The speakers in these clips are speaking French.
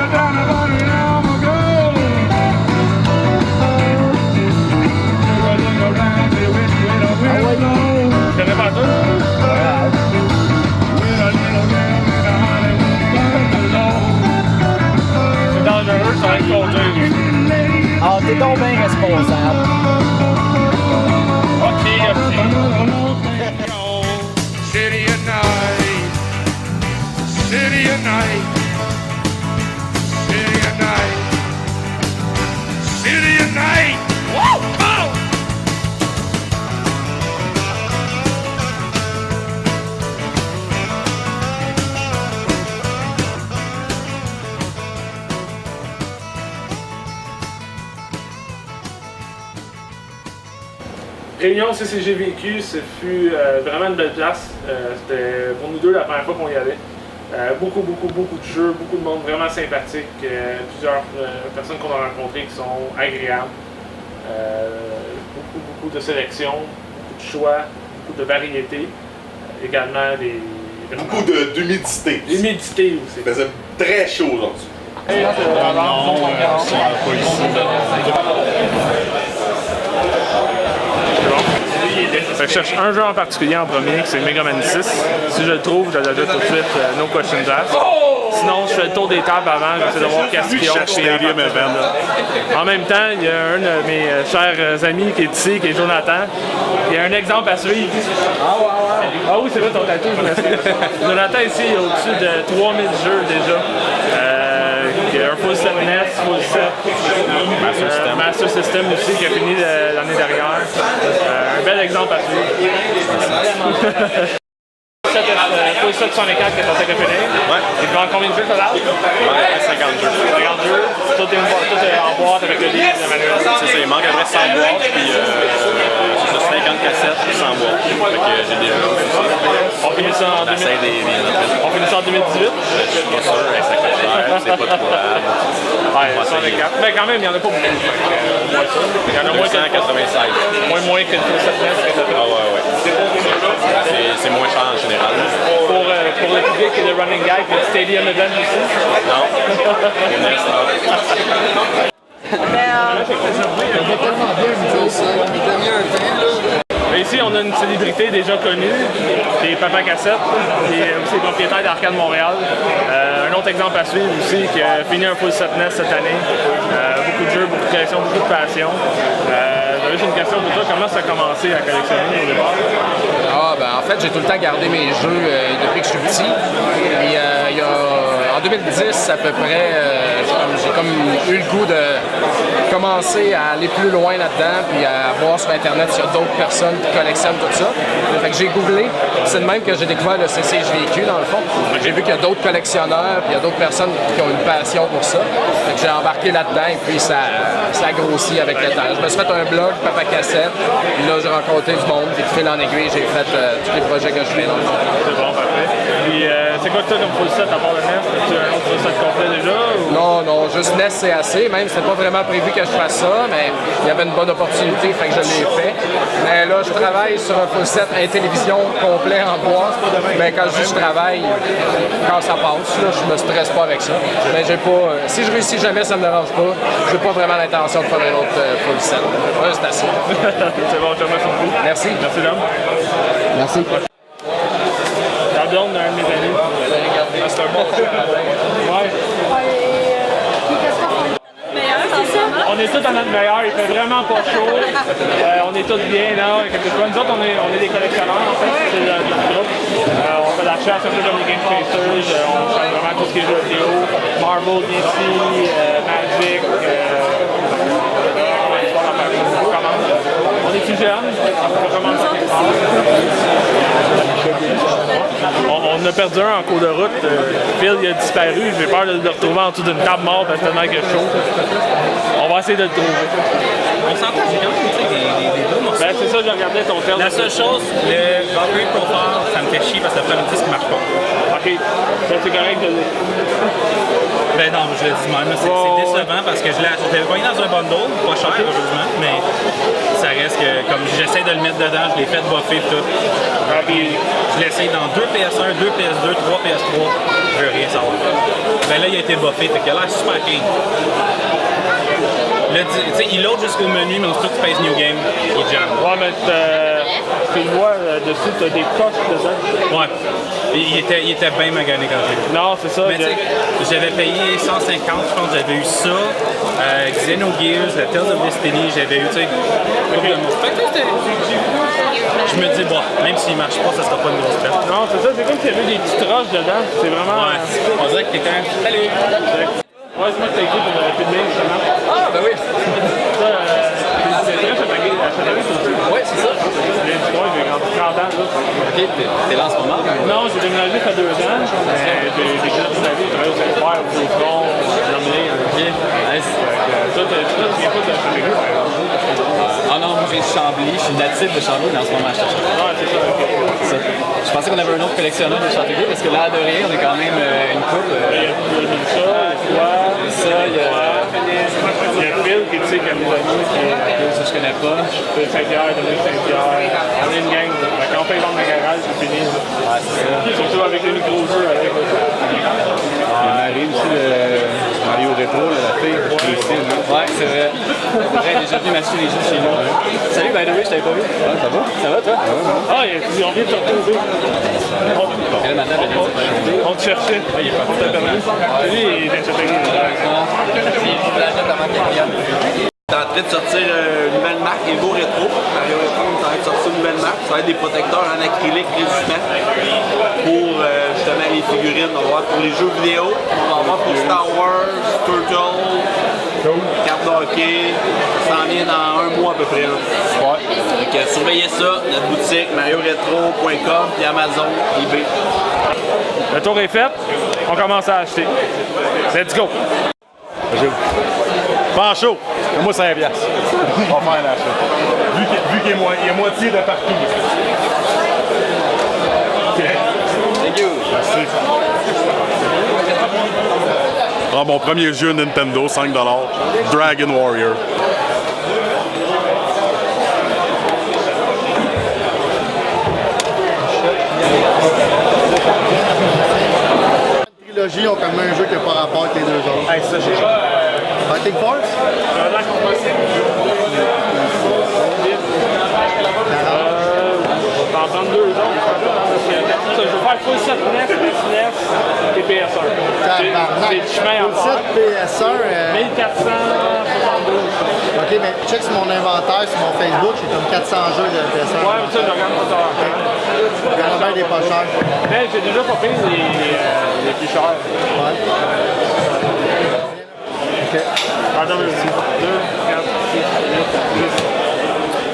Tu connais pas tout? C'est dangereux, ça va être conduire. Ah, t'es donc bien responsable. Ok. City at night, city at night, city at night, city at night. Woo! Oh! Réunion CCGVQ, ce fut vraiment une belle place. C'était pour nous deux la première fois qu'on y allait. Beaucoup de jeux, beaucoup de monde vraiment sympathique. Plusieurs personnes qu'on a rencontrées qui sont agréables. Beaucoup de sélection, beaucoup de choix, beaucoup de variété. Également Beaucoup d'humidité. L'humidité aussi. Il faisait très chaud aujourd'hui. Fait que je cherche un jeu en particulier en premier, c'est Mega Man 6. Si je le trouve, je l'ajoute tout de suite, no questions asked. Sinon, je fais le tour des tables avant, j'essaie de voir qu'est-ce qu'ils ont. Stadium Event. En même temps, il y a un de mes chers amis qui est ici, qui est Jonathan. Il y a un exemple à suivre. Ah oui, c'est vrai ton tatou, je m'excuse. Jonathan ici, il y a au-dessus de 3000 jeux déjà. Il y a un full set NES, full set Master System aussi qui a fini l'année dernière. Un bel exemple à suivre. Full set 64 qui est censé finir. Ouais. Il prend combien de jeux total? Ouais, 50 jeux. 50 jeux. Tout est en boîte avec le livre, le manuel. C'est ça, il manque à peu près 100 boîtes, puis c'est ça, 50 cassettes, puis 100 boîtes. Fait que j'ai des jeux aussi. On finit ça en 2018. Je suis pas sûr, ça coûte cher, c'est pas trop grave. Ouais, 64. Mais quand même, il n'y en a pas beaucoup. Il y en a moins que 196. moins que le full set NES. Ah ouais. C'est moins cher en général. Pour le public et le running gag, le Stadium Event aussi. Non. Mais ici, on a une célébrité déjà connue, qui est Papa Cassette, qui est aussi propriétaire d'Arcade Montréal. Un autre exemple à suivre aussi, qui a fini un full set NES cette année. Beaucoup de jeux, beaucoup de collections, beaucoup de passion. J'avais une question pour toi, comment ça a commencé à collectionner au départ? En fait, j'ai tout le temps gardé mes jeux depuis que je suis petit. Et en 2010 à peu près, j'ai comme eu le goût de commencer à aller plus loin là-dedans, puis à voir sur Internet s'il y a d'autres personnes qui collectionnent tout ça. Fait que j'ai googlé, c'est de même que j'ai découvert le CCJVQ dans le fond. J'ai vu qu'il y a d'autres collectionneurs, puis il y a d'autres personnes qui ont une passion pour ça. Fait que j'ai embarqué là-dedans et puis ça a grossi avec le temps. Je me suis fait un blog, Papa Cassette, puis là j'ai rencontré du monde, puis de fil en aiguille, j'ai fait tous les projets que je fais dans le fond. C'est bon, parfait. Puis c'est quoi que tu as comme full set à part le NES? As-tu un autre full set complet déjà? Ou... Non, juste NES c'est assez. Même c'était pas vraiment prévu que je fasse ça, mais il y avait une bonne opportunité, fait que je l'ai fait. Mais là, je travaille sur un full set à télévision complet en bois. Mais quand je dis je travaille, quand ça passe, là, je me stresse pas avec ça. Mais j'ai pas. Si je réussis jamais, ça me dérange pas. J'ai pas vraiment l'intention de faire un autre full set. Ouais, c'est assez. C'est bon, je te remercie beaucoup. Merci. Merci, Dom. Merci. La blonde d'un de mes amis. C'est un bon jeu. Ouais. On est tous à notre meilleur, il fait vraiment pas chaud. On est tous bien là. Nous autres, on est des collectionneurs en fait, c'est le groupe. On fait la chasse un peu comme les Game Chasers, on fait vraiment tout ce qui est jeux vidéo, Marvel, DC, Magic. On est plus jeunes, on commence à on a perdu un en cours de route. Phil il a disparu. J'ai peur de le retrouver en dessous d'une table morte parce que tellement qu'il est chaud. On va essayer de le trouver. On s'entend, j'ai quand même des bons morceaux. Ben, c'est ça, j'ai regardé ton tel. La seule chose, le Upgrade Profile, ça me fait chier parce que le premier disque marche pas. Ok, ben, c'est correct de le... Ben non, je le dis même, c'est décevant parce que je l'avais pogné dans un bundle, pas cher heureusement, mais ça reste que comme j'essaie de le mettre dedans, je l'ai fait buffer tout. Puis je l'essaye dans 2 PS1, 2 PS2, 3 PS3, je veux rien savoir. Ben là, il a été buffé, fait qu'il a l'air super clean. Là, il load jusqu'au menu, mais aussitôt que tu pèses New Game, il jam. Ouais, mais tu le vois dessus, t'as des coches dedans. Ouais. Il était bien magané quand j'ai vu. Non, c'est ça. Mais tu sais, j'avais payé 150, je pense, j'avais eu ça, Xenogears, Tales of Destiny, j'avais eu, tu sais, fait que je me dis, bon, même s'il marche pas, ça sera pas une grosse perte. Non, c'est ça, c'est comme s'il y avait des petites roches dedans. C'est vraiment. Ouais, on dirait que quelqu'un. Salut! Ouais, c'est moi qui t'ai écrit pour filmer, justement. Ah, ben oui. Ça, c'est très châtelain, c'est ça. Oui, c'est ça. J'ai grandi 30 ans, là. Ok, t'es là en ce moment? Non, j'ai déménagé ça fait 2 ans. J'ai déjà toute ma vie, j'ai travaillé au Saint-Pierre, au Front, Nominé. Ok, nice. Ça, tu viens pas de Châteauguay, par exemple. Ah non, moi j'ai Chambly, je suis natif de Chambly, mais en ce moment je suis Ouais, c'est ça, ok. ça. Je pensais qu'on avait un autre collectionneur de Châteauguay parce que là, de rien, on est quand même une couple. Il y a ça, toi, Ça, il y a. Phil qui est qui a mes amis, Ça, je connais pas. de Saint-Pierre, de Saint-Pierre. On est une gang. Quand on paye dans le garage, c'est fini. Ouais, c'est ça. Surtout avec les micro-jeux. Marie aussi, le Mario Retro, la fille. Ouais, c'est vrai. J'ai déjà venu m'acheter des jeux chez nous. Salut, by the way, je t'avais pas vu. Ça va? Ça va, toi? Ah, on vient de te retrouver. Et là, maintenant, elle vient On te cherchait. Il est parti. Lui, il vient de Châteauguay. On est en train de sortir une nouvelle marque, Evo Retro. Mario Retro, on est en train de sortir une nouvelle marque. Ça va être des protecteurs en acrylique résistants pour justement les figurines. On va voir pour les jeux vidéo, on va voir pour Star Wars, Turtles, cartes de hockey. Ça s'en vient dans 1 mois à peu près. Ouais. Donc surveillez ça, notre boutique marioretro.com puis Amazon, eBay. Le tour est fait. On commence à acheter. Let's go. Pancho, moi 5$. On va faire l'achat. Vu qu'il y a moitié de partout. Thank you. Merci. Ah, mon premier jeu Nintendo, 5$. Dragon Warrior. Trilogie ont quand même un jeu qui n'a pas rapport avec les deux autres. Hey, ça, j'ai Fighting Force? Dans 32 ans, je vais faire full set NES, SNES et PS1. C'est du chemin à faire. PS1. 1472. Ok, mais check sur mon inventaire, sur mon Facebook, j'ai comme 400 jeux de PS1. Ouais, mais ça, je regarde pas ça. Il y en a bien des pas chers. Mais j'ai déjà pas payé les plus chers. Ouais. Ok. Attends, 2, 4, 6, 8, 10.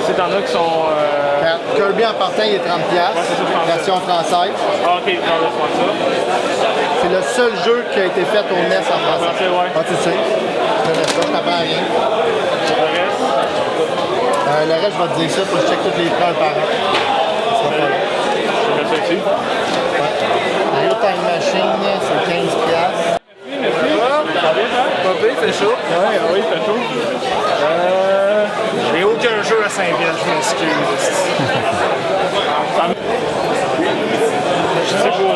Si t'en as qui sont. Kirby en partant, il est 30$. Version française. Ah, ok, laisse-moi ça. C'est le seul jeu qui a été fait au NES en français. français, ouais. Ah, tu sais. Je connais pas, je t'apprends rien. Le reste, je vais te dire ça, faut que je check tous les preuves par an. Ça sera pas long. Je vais mettre ça ici. Mario Time Machine, c'est 15$. Popé, c'est chaud. Ouais, oui, c'est chaud. J'ai aucun jeu à 5$, je m'excuse. C'est pour.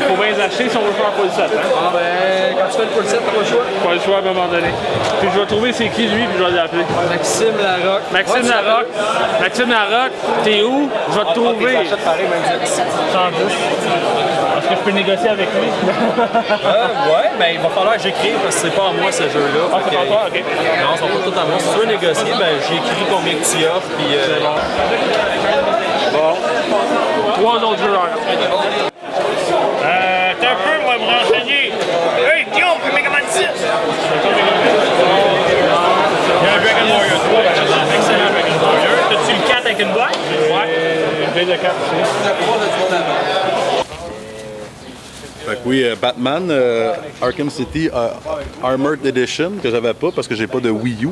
Faut bien les acheter si on veut faire full set. Hein? Ah, ben, quand tu fais le full set, t'as pas le choix. Pas le choix à un moment donné. Puis je vais trouver c'est qui lui, puis je vais l'appeler. Maxime Larocque. Maxime Larocque. Maxime Larocque, t'es où? Je vais te trouver. Pareil, même 10. 110. Est-ce que je peux négocier avec lui? Ouais, ben il va falloir que j'écrive parce que c'est pas à moi ce jeu-là. Ah, c'est pas toi, ok. Non, c'est pas tout à moi. Si tu veux négocier, ben j'ai écrit combien que tu offres, puis Bon. 3 autres joueurs. T'as un peu, moi, me renseigner. Hey, Guillaume, Megaman 6! Il y a un Dragon Warrior 3, par exemple. Excellent Dragon Warrior. T'as-tu le 4 avec une boîte? Ouais. J'ai le 4 aussi. Fait que oui, Batman, Arkham City Armored Edition, que j'avais pas parce que j'ai pas de Wii U.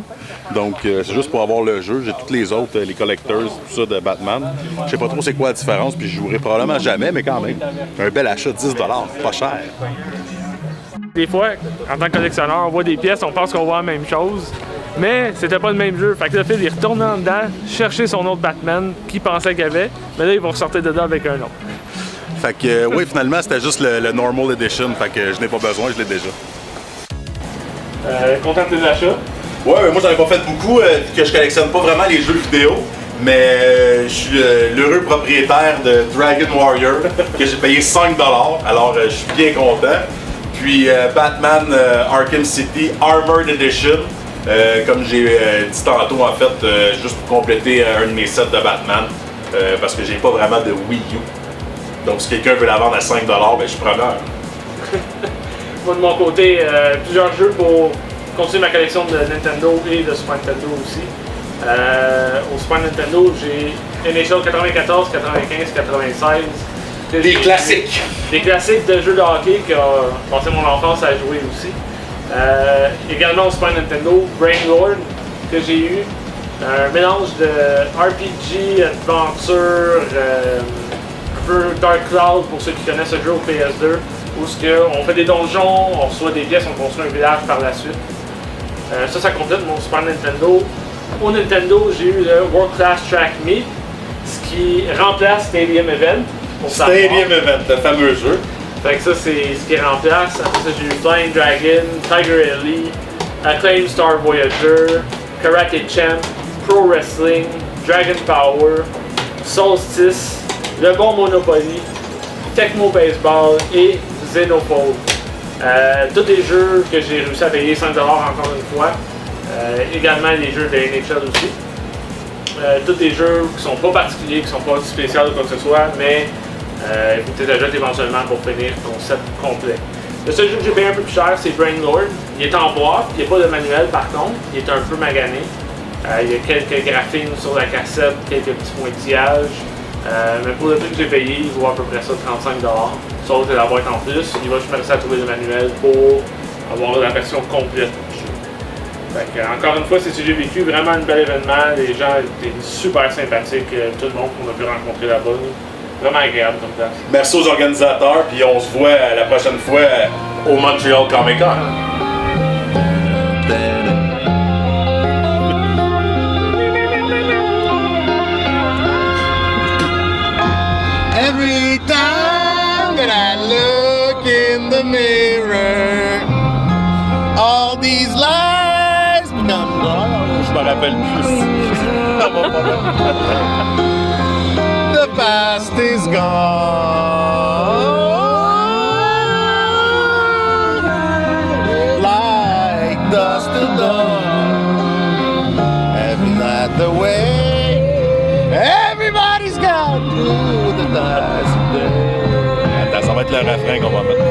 Donc c'est juste pour avoir le jeu. J'ai toutes les autres, les collectors, tout ça de Batman. Je sais pas trop c'est quoi la différence, puis je jouerai probablement jamais, mais quand même. Un bel achat, 10$, pas cher. Des fois, en tant que collectionneur, on voit des pièces, on pense qu'on voit la même chose. Mais c'était pas le même jeu. Fait que là, Phil, il retourne en dedans, chercher son autre Batman qu'il pensait qu'il avait, mais là, ils vont ressortir dedans avec un autre. Fait que, oui, finalement, c'était juste le Normal Edition. Fait que je n'ai pas besoin, je l'ai déjà. Content de tes achats? Ouais, moi, j'en ai pas fait beaucoup, que je collectionne pas vraiment les jeux vidéo. Mais je suis l'heureux propriétaire de Dragon Warrior, que j'ai payé 5$. Alors, je suis bien content. Puis, Batman Arkham City Armored Edition. Comme j'ai dit tantôt, en fait, juste pour compléter un de mes sets de Batman, parce que j'ai pas vraiment de Wii U. Donc si quelqu'un veut la vendre à 5$, ben, je suis preneur. Moi de mon côté, plusieurs jeux pour continuer ma collection de Nintendo et de Super Nintendo aussi. Au Super Nintendo, j'ai NHL 94, 95, 96. Des classiques! Des classiques de jeux de hockey qui ont passé mon enfance à jouer aussi. Également au Super Nintendo, Brain Lord que j'ai eu. Un mélange de RPG, aventure, un peu Dark Cloud pour ceux qui connaissent ce jeu au PS2, où on fait des donjons, on reçoit des pièces, on construit un village par la suite. Ça complète mon Super Nintendo. Au Nintendo, j'ai eu le World Class Track Meet, ce qui remplace Stadium Event. Stadium Event, le fameux jeu. Fait que ça, c'est ce qui remplace. Après ça, j'ai eu Flying Dragon, Tiger Ellie, Acclaim Star Voyager, Karate Champ, Pro Wrestling, Dragon Power, Solstice, Le Bon Monopoly, Tecmo Baseball et Xenophone. Tous des jeux que j'ai réussi à payer 5$ encore une fois. Également les jeux de NHL aussi. Tous des jeux qui sont pas particuliers, qui sont pas spéciaux ou quoi que ce soit, mais il faut que tu les achètes éventuellement pour finir ton set complet. Le seul jeu que j'ai payé un peu plus cher, c'est Brain Lord. Il est en boîte, il n'y a pas de manuel par contre, il est un peu magané. Il y a quelques graphismes sur la cassette, quelques petits pointillages. Mais pour le prix que j'ai payé, il vaut à peu près ça 35$. Sauf que la boîte en plus, il va juste me laisser à trouver le manuel pour avoir la version complète du jeu. Fait que, encore une fois, c'est ce que j'ai vécu, vraiment un bel événement. Les gens étaient super sympathiques, tout le monde qu'on a pu rencontrer là-bas. Vraiment agréable comme place. Merci aux organisateurs, puis on se voit la prochaine fois au Montreal Comic Con. Every time that I look in the mirror, all these lies become gone. Je me rappelle plus. The past is gone, like dust to dawn. Isn't that the way everybody's got to the last day? Attends, ça va être le refrain qu'on va mettre.